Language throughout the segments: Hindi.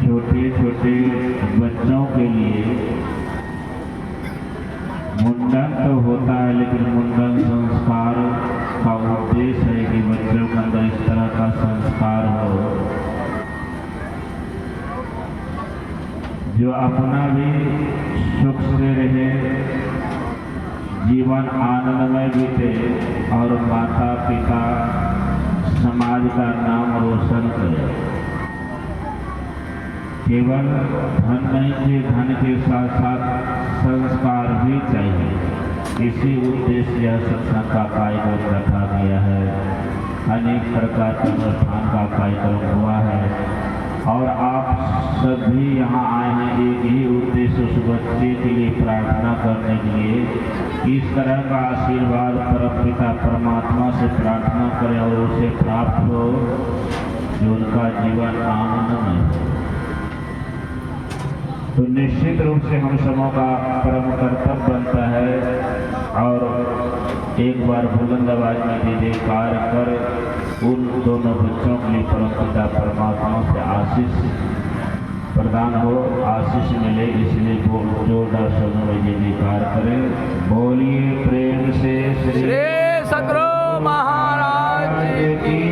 छोटे छोटे बच्चों के लिए मुंडन तो होता है, लेकिन मुंडन संस्कार का उद्देश्य है कि बच्चों के अंदर इस तरह का संस्कार हो जो अपना भी सुख से रहे, जीवन आनंदमय बीते और माता पिता समाज का नाम रोशन करे। केवल धन नहीं कि धन के साथ साथ संस्कार भी चाहिए। इसी उद्देश्य यह सत्संग का कार्यक्रम रखा गया है। अनेक प्रकार के अनुष्ठान का कार्यक्रम हुआ है और आप सभी यहाँ आए हैं एक ही उद्देश्य, उस बच्चे के लिए प्रार्थना करने के लिए। इस तरह का आशीर्वाद परमपिता परमात्मा से प्रार्थना करें और उसे प्राप्त हो जो उनका जीवन आनंदमय हो। तो निश्चित रूप से हम सबों का परम कर्तव्य बनता है और एक बार बुलंद आवाज में जयकार कर उन दोनों बच्चों के लिए परमपिता परमात्मा से आशीष प्रदान हो, आशीष मिले, इसलिए जोरदार शब्दों में जयकार करें। बोलिए प्रेम से श्री सद्गुरु महाराज की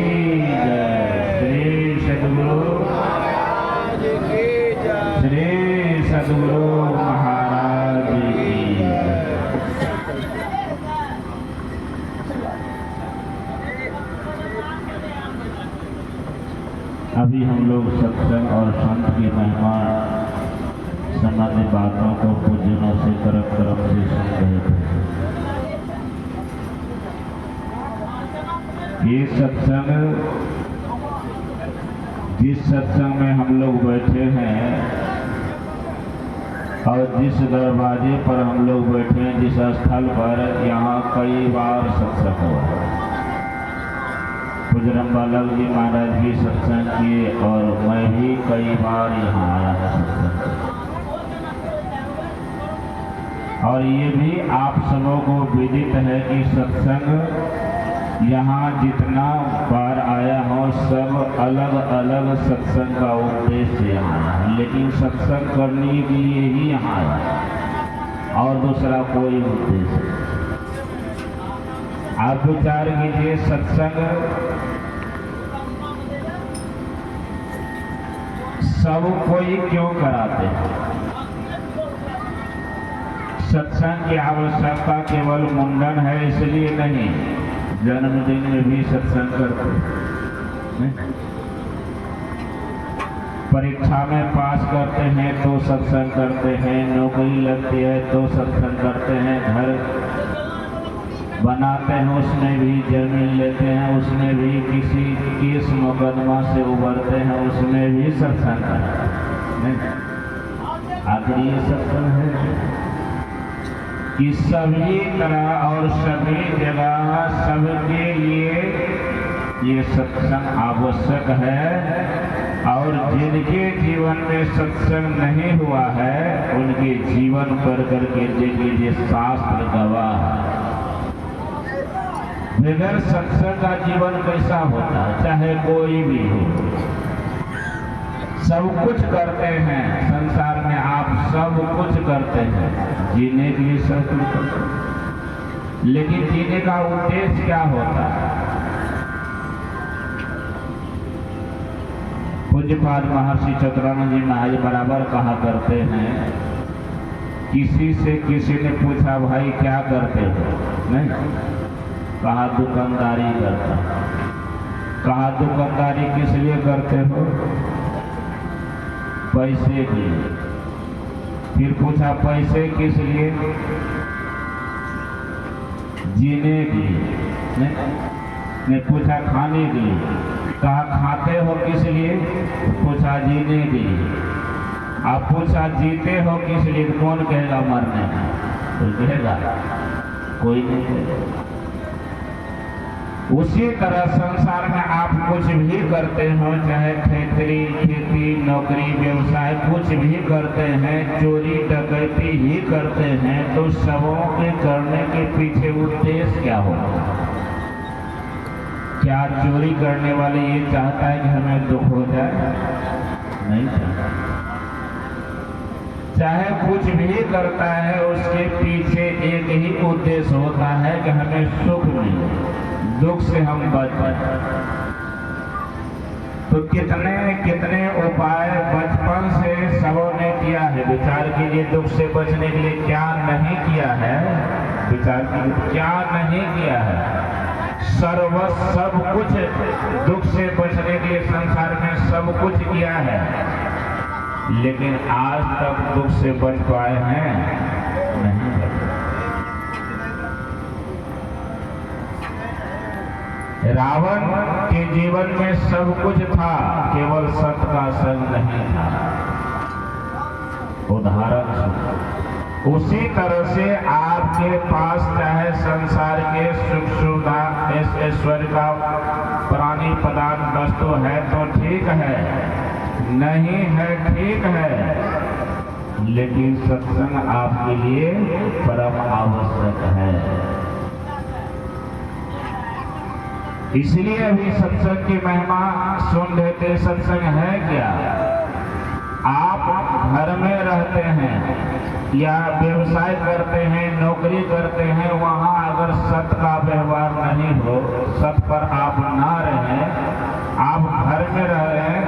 जय। श्री सद्गुरु महाराज की जय। श्री सद्गुरु महाराज की जय। अभी हम लोग सत्संग और संत की महिमा संबंधी बातों को पूजनों से करम से सुन रहे थे। ये सत्संग, जिस सत्संग में हम लोग बैठे हैं और जिस दरवाजे पर हम लोग बैठे हैं, जिस स्थल पर, यहाँ कई बार सत्संग हुआ है। गुजरम्बालाल जी महाराज भी सत्संग किए और मैं भी कई बार यहाँ आया है सत्संग। और ये भी आप सबों को विदित है कि सत्संग यहाँ जितना बार आया हो सब अलग अलग सत्संग का उद्देश्य यहाँ है, लेकिन सत्संग करने के लिए ही यहाँ आया और दूसरा कोई उद्देश्य नहीं। आप विचार कीजिए, सत्संग सब कोई क्यों कराते हैं? सत्संग की आवश्यकता केवल मुंडन है इसलिए नहीं, जन्मदिन में भी सत्संग करते हैं, परीक्षा में पास करते हैं तो सत्संग करते हैं, नौकरी लगती है तो सत्संग करते हैं, घर बनाते हैं उसमें भी, जमीन लेते हैं उसमें भी, किसी केस मुकदमा से उबरते हैं उसमें भी सत्संग करते हैं। आखिर ये सत्संग है कि सभी तरह और सभी जगह सबके लिए ये सत्संग आवश्यक है। और जिनके जीवन में सत्संग नहीं हुआ है उनके जीवन पर करके देखिए शास्त्र गवाह है। बगैर सत्संग का जीवन कैसा होता है? चाहे कोई भी हो, सब कुछ करते हैं संसार में, आप सब कुछ करते हैं, जीने के लिए सब कुछ करते हैं, लेकिन जीने का उद्देश्य क्या होता है? पूज्यपाद महर्षि चतुरानंद जी महाराज बराबर कहा करते हैं, किसी से किसी ने पूछा भाई क्या करते हो? नहीं, कहा दुकानदारी करता। कहा दुकानदारी किस लिए करते हो? पैसे के लिए। फिर पूछा पैसे किस लिए? जीने के लिए। ने पूछा खाने के लिए। कहा खाते हो किस लिए? पूछा जीने के लिए। आप पूछा जीते हो किस लिए? कौन कहेगा मरने? कोई कहेगा? कोई नहीं कहेगा। उसी तरह संसार में आप कुछ भी करते हो, चाहे खेती नौकरी व्यवसाय कुछ भी करते हैं, चोरी डकैती ही करते हैं, तो सबों के करने के पीछे उद्देश्य क्या होगा? क्या चोरी करने वाले ये चाहता है कि हमें दुख हो जाए? नहीं चाहता। चाहे कुछ भी करता है उसके पीछे एक ही उद्देश्य होता है कि हमें सुख मिले, दुख से हम बच जाए। तो कितने कितने उपाय बचपन से सबों ने किया है। विचार कीजिए, दुख से बचने के लिए क्या नहीं किया है। विचार कीजिए क्या नहीं किया है। सब कुछ दुख से बचने के लिए संसार में सब कुछ किया है, लेकिन आज तक दुख से बच पाए हैं नहीं। रावण के जीवन में सब कुछ था, केवल सत्य का संग नहीं था। उदाहरण उसी तरह से आपके पास चाहे संसार के सुख सुविधा ऐश्वर्य का प्राणी पदार्थ वस्तु है तो ठीक है, नहीं है ठीक है, लेकिन सत्संग आपके लिए परम आवश्यक है। इसलिए अभी सत्संग की महिमा सुन लेते। सत्संग है क्या? आप घर में रहते हैं या व्यवसाय करते हैं, नौकरी करते हैं, वहां अगर सत्य का व्यवहार नहीं हो, सत्य पर आप ना रहें, आप घर में रह रहे हैं,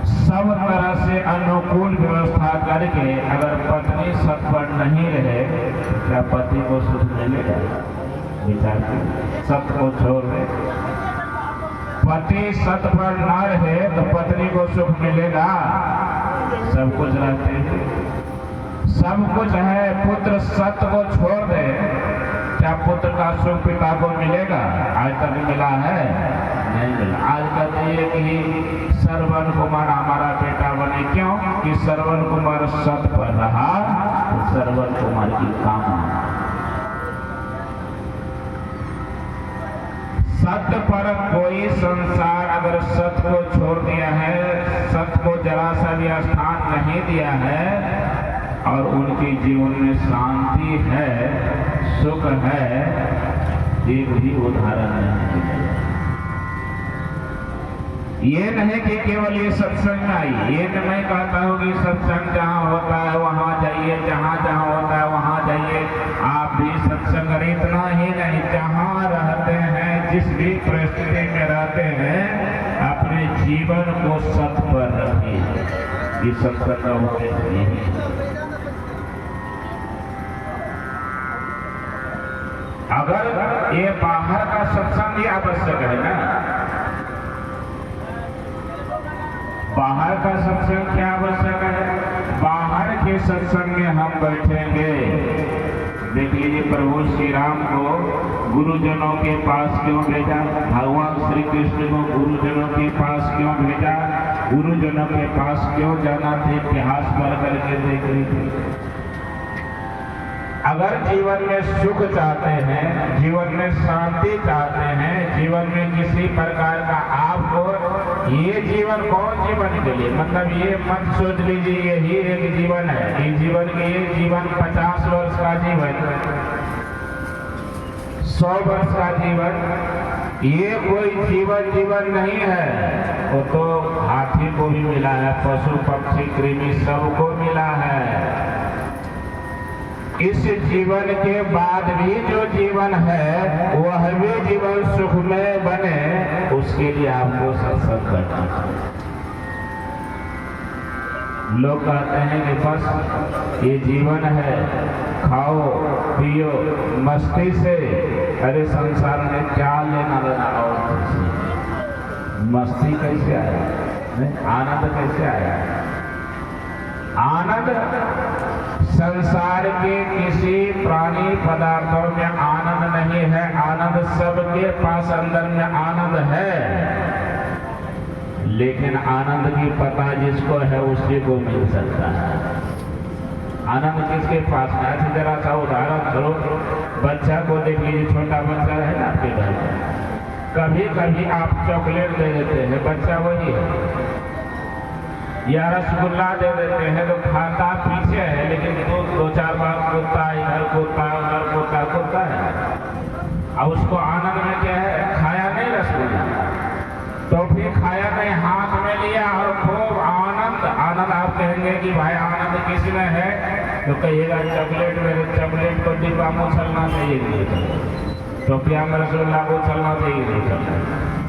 सब तरह से अनुकूल व्यवस्था करके अगर पत्नी सत्य पर नहीं रहे, क्या पति को सुख मिलेगा? विचार कीजिए, सत्य को छोड़ दे, पति सत्य पर ना रहे तो पत्नी को सुख मिलेगा? सब कुछ रहते हैं, सब कुछ है, पुत्र सत्य को छोड़ दे, क्या पुत्र का सुख पिता को मिलेगा? आज तक मिला है? नहीं मिला। आज कहते हैं कि श्रवण कुमार हमारा बेटा बने। क्यों? कि श्रवण कुमार सत्य पर रहा तो श्रवण कुमार की कामना। सत्य पर कोई संसार अगर सत्य को छोड़ दिया है, सत्य को जरा सा भी स्थान नहीं दिया है और उनके जीवन में शांति है, सुख है, एक भी उदाहरण नहीं। ये नहीं कि केवल ये सत्संग में आई, ये मैं कहता हूँ कि सत्संग जहाँ होता है वहाँ जाइए, जहाँ जहाँ होता है वहाँ जाइए, आप भी सत्संग करें। इतना ही नहीं, जहाँ रहते हैं, जिस भी परिस्थिति में रहते हैं, अपने जीवन को सत्य पर रखिए। ये सत्संग का उद्देश्य यही है। अगर ये बाहर का सत्संग भी आवश्यक है ना, बाहर का सत्संग क्या आवश्यक है? बाहर के सत्संग में हम बैठेंगे। देख लीजिए, प्रभु श्री राम को गुरुजनों के पास क्यों भेजा? भगवान श्री कृष्ण को गुरुजनों के पास क्यों भेजा? गुरुजनों के पास क्यों जाना थे? इतिहास पढ़ करके देख लीजिए। अगर जीवन में सुख चाहते हैं, जीवन में शांति चाहते हैं, जीवन में किसी प्रकार का आपको, ये जीवन कौन जीवन के लिए, मतलब ये मत सोच लीजिए यही एक जीवन है। ये जीवन के ये जीवन 50 वर्ष का जीवन, 100 वर्ष का जीवन, ये कोई जीवन नहीं है। वो तो हाथी को भी मिला है, पशु पक्षी कृमि सबको मिला है। इस जीवन के बाद भी जो जीवन है वह भी जीवन सुखमय बने, उसके लिए आपको सत्संग करना चाहिए। लोग कहते हैं कि बस ये जीवन है, खाओ पियो मस्ती से। अरे संसार में क्या लेना देना और मस्ती कैसे आया? आनंद कैसे आया? आनंद संसार के किसी प्राणी पदार्थों में आनंद नहीं है। आनंद सबके पास अंदर में आनंद है, लेकिन आनंद की पता जिसको है उसी को मिल सकता है। आनंद किसके पास है? जरा सा उदाहरण स्वरूप बच्चा को देख लीजिए, छोटा बच्चा है ना आपके घर में, कभी कभी आप चॉकलेट दे देते हैं, बच्चा वही है, या रसगुल्ला दे देते हैं तो खाता पीछे है, लेकिन दो चार बार कूदता है, इधर कूदता है, उधर कूदता है। अब उसको आनंद में क्या है? खाया नहीं रसगुल्ला, तो फिर खाया नहीं, हाथ में लिया और खूब आनंद। आप कहेंगे पूछोगे कि भाई आनंद किस में है, तो कहिएगा चॉकलेट में। चॉकलेट को डिब्बा में उछलना चाहिए, टोपिया में रसगुल्ला को उछलना चाहिए।